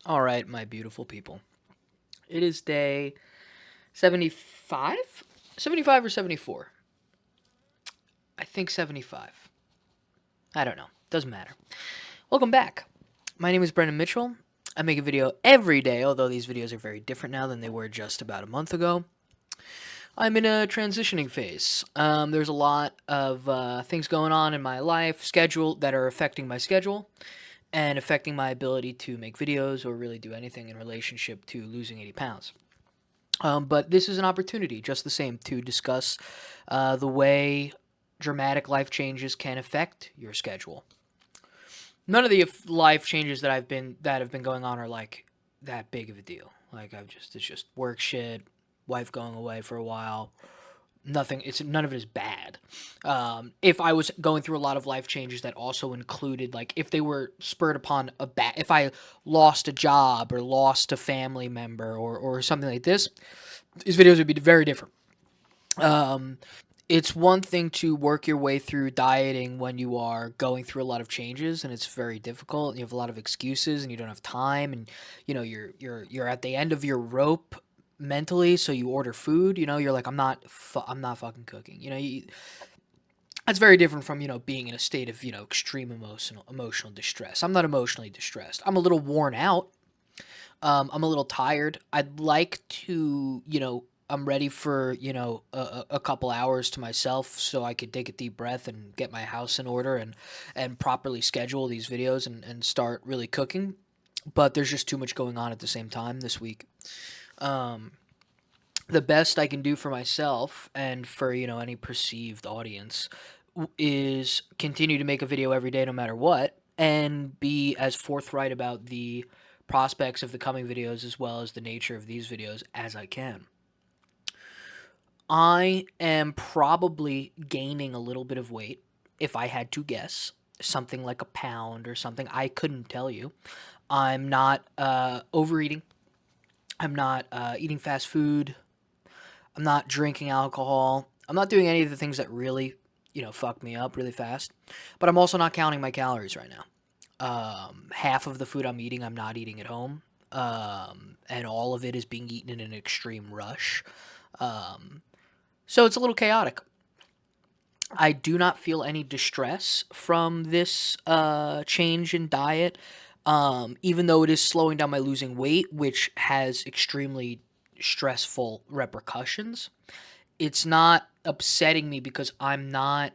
All right, my beautiful people. It is day 75? 75 or 74? I think 75. I don't know. Doesn't matter. Welcome back. My name is Brendan Mitchell. I make a video every day, although these videos are very different now than they were just about a month ago. I'm in a transitioning phase. There's a lot of things going on in my life, schedule, that are affecting my schedule and affecting my ability to make videos or really do anything in relationship to losing 80 pounds. But this is an opportunity, just the same, to discuss the way dramatic life changes can affect your schedule. None of the life changes that have been going on are like that big of a deal. Like it's just work shit, wife going away for a while. None of it is bad. If I was going through a lot of life changes that also included, like, if they were spurred upon if I lost a job or lost a family member or something like this, these videos would be very different. Um, it's one thing to work your way through dieting when you are going through a lot of changes and it's very difficult. And you have a lot of excuses and you don't have time, and you're at the end of your rope mentally, so you order food. You're like, I'm not fucking cooking. That's very different from being in a state of extreme emotional distress. I'm not emotionally distressed. I'm a little worn out. I'm a little tired. I'd like to, I'm ready for, a couple hours to myself so I could take a deep breath and get my house in order and properly schedule these videos and start really cooking. But there's just too much going on at the same time this week. Um, the best I can do for myself and for, any perceived audience is continue to make a video every day no matter what, and be as forthright about the prospects of the coming videos as well as the nature of these videos as I can. I am probably gaining a little bit of weight, if I had to guess. Something like a pound or something. I couldn't tell you. I'm not overeating. I'm not eating fast food. I'm not drinking alcohol. I'm not doing any of the things that really, fuck me up really fast. But I'm also not counting my calories right now. Half of the food I'm eating, I'm not eating at home. And all of it is being eaten in an extreme rush. Um, so it's a little chaotic. I do not feel any distress from this change in diet, even though it is slowing down my losing weight, which has extremely stressful repercussions. It's not upsetting me because the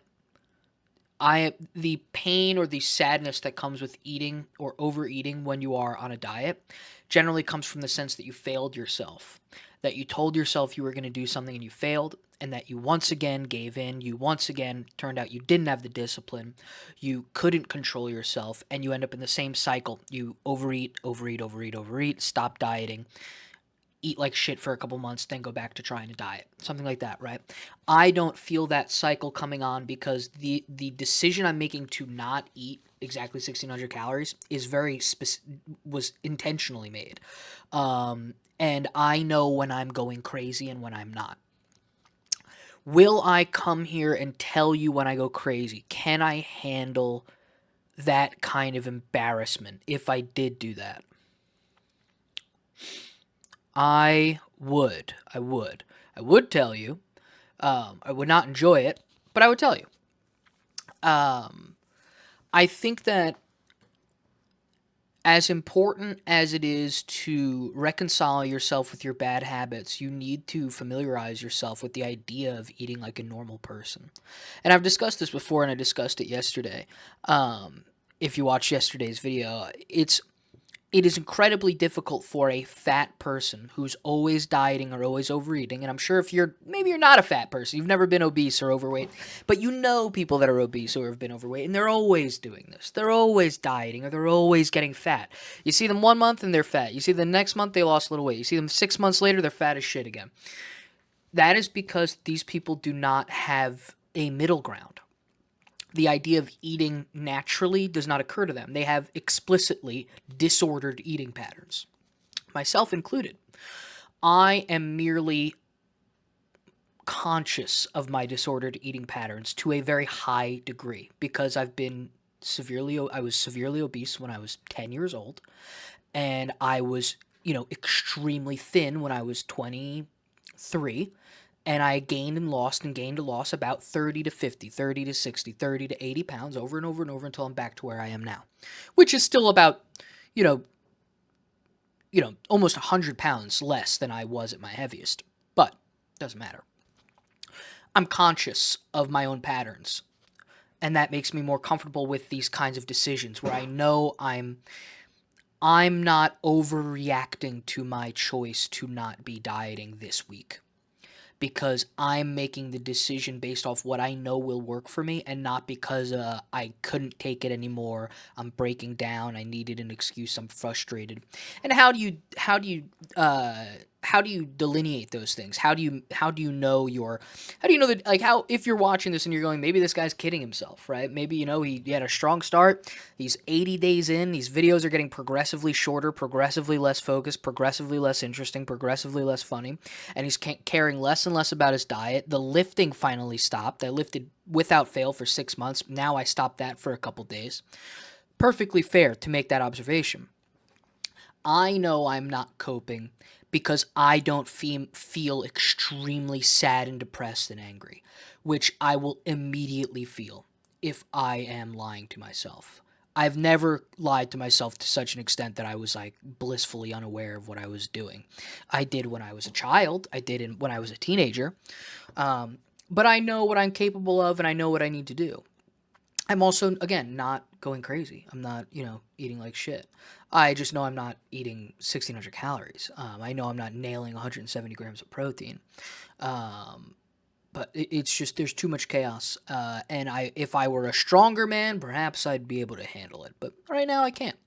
pain or the sadness that comes with eating or overeating when you are on a diet generally comes from the sense that you failed yourself, that you told yourself you were going to do something and you failed, and that you once again gave in. You once again turned out you didn't have the discipline, you couldn't control yourself, and you end up in the same cycle. You overeat, overeat, overeat, overeat, stop dieting, eat like shit for a couple months, then go back to trying to diet. Something like that, right? I don't feel that cycle coming on because the decision I'm making to not eat exactly 1600 calories is was intentionally made. And I know when I'm going crazy and when I'm not. Will I come here and tell you when I go crazy? Can I handle that kind of embarrassment if I did do that? I would. I would. I would tell you. I would not enjoy it, but I would tell you. Um, I think that as important as it is to reconcile yourself with your bad habits, you need to familiarize yourself with the idea of eating like a normal person. And I've discussed this before, and I discussed it yesterday. If you watched yesterday's video, it is incredibly difficult for a fat person who's always dieting or always overeating. And I'm sure if maybe you're not a fat person, you've never been obese or overweight, but you know people that are obese or have been overweight, and they're always doing this. They're always dieting or they're always getting fat. You see them 1 month and they're fat. You see them next month, they lost a little weight. You see them 6 months later, they're fat as shit again. That is because these people do not have a middle ground. The idea of eating naturally does not occur to them. They have explicitly disordered eating patterns, myself included. I am merely conscious of my disordered eating patterns to a very high degree because I was severely obese when I was 10 years old, and I was, extremely thin when I was 23, and I gained and lost and gained and lost about 30 to 50, 30 to 60, 30 to 80 pounds over and over and over until I'm back to where I am now, which is still about, you know, almost 100 pounds less than I was at my heaviest, but doesn't matter. I'm conscious of my own patterns, and that makes me more comfortable with these kinds of decisions where I know I'm not overreacting to my choice to not be dieting this week, because I'm making the decision based off what I know will work for me, and not because I couldn't take it anymore. I'm breaking down. I needed an excuse. I'm frustrated. And how do you delineate those things? How do you know that, like, how, if you're watching this and you're going, maybe this guy's kidding himself, right? Maybe, he had a strong start. He's 80 days in. These videos are getting progressively shorter, progressively less focused, progressively less interesting, progressively less funny, and he's caring less and less about his diet. The lifting finally stopped. I lifted without fail for 6 months. Now I stopped that for a couple days. Perfectly fair to make that observation. I know I'm not coping because I don't feel extremely sad and depressed and angry, which I will immediately feel if I am lying to myself. I've never lied to myself to such an extent that I was like blissfully unaware of what I was doing. I did when I was a child. I did when I was a teenager. But I know what I'm capable of, and I know what I need to do. I'm also, again, not going crazy. I'm not, eating like shit. I just know I'm not eating 1,600 calories. I know I'm not nailing 170 grams of protein. But it's just, there's too much chaos. And if I were a stronger man, perhaps I'd be able to handle it. But right now I can't.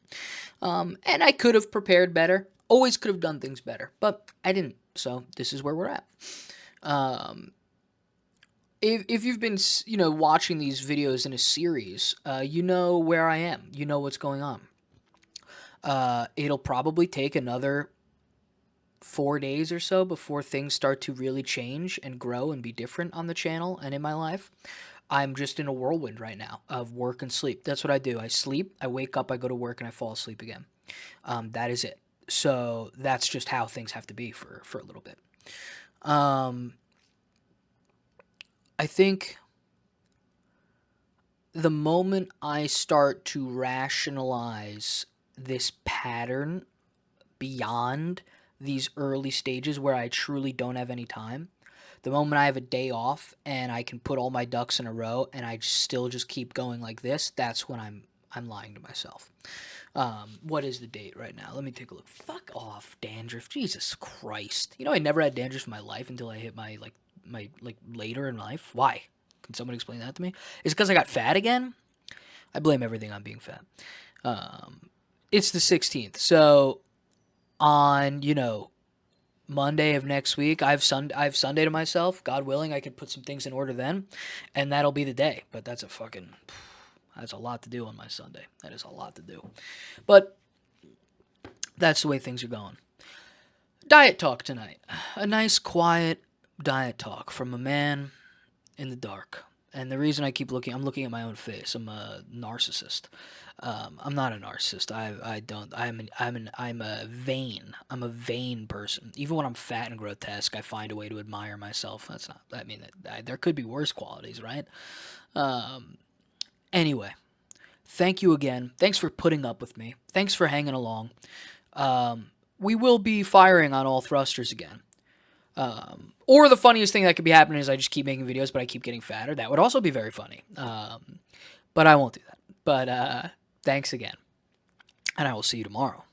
And I could have prepared better. Always could have done things better. But I didn't. So this is where we're at. If you've been, watching these videos in a series, you know where I am. You know what's going on. It'll probably take another 4 days or so before things start to really change and grow and be different on the channel and in my life. I'm just in a whirlwind right now of work and sleep. That's what I do. I sleep, I wake up, I go to work, and I fall asleep again. That is it. So that's just how things have to be for a little bit. I think the moment I start to rationalize this pattern beyond these early stages where I truly don't have any time, the moment I have a day off and I can put all my ducks in a row and I still just keep going like this, that's when I'm lying to myself. What is the date right now? Let me take a look. Fuck off, dandruff. Jesus Christ. I never had dandruff in my life until I hit my later in life. Why? Can someone explain that to me? Is it because I got fat again? I blame everything on being fat. It's the 16th. So on, Monday of next week, I've Sunday to myself. God willing, I can put some things in order then, and that'll be the day. But that's a lot to do on my Sunday. That is a lot to do. But that's the way things are going. Diet talk tonight. A nice, quiet diet talk from a man in the dark. And the reason I'm looking at my own face. I'm a narcissist. I'm not a narcissist. I'm a vain person. Even when I'm fat and grotesque, I find a way to admire myself. There could be worse qualities, right? Anyway, thank you again. Thanks for putting up with me. Thanks for hanging along. We will be firing on all thrusters again. Or the funniest thing that could be happening is I just keep making videos, but I keep getting fatter. That would also be very funny. But I won't do that. But thanks again. And I will see you tomorrow.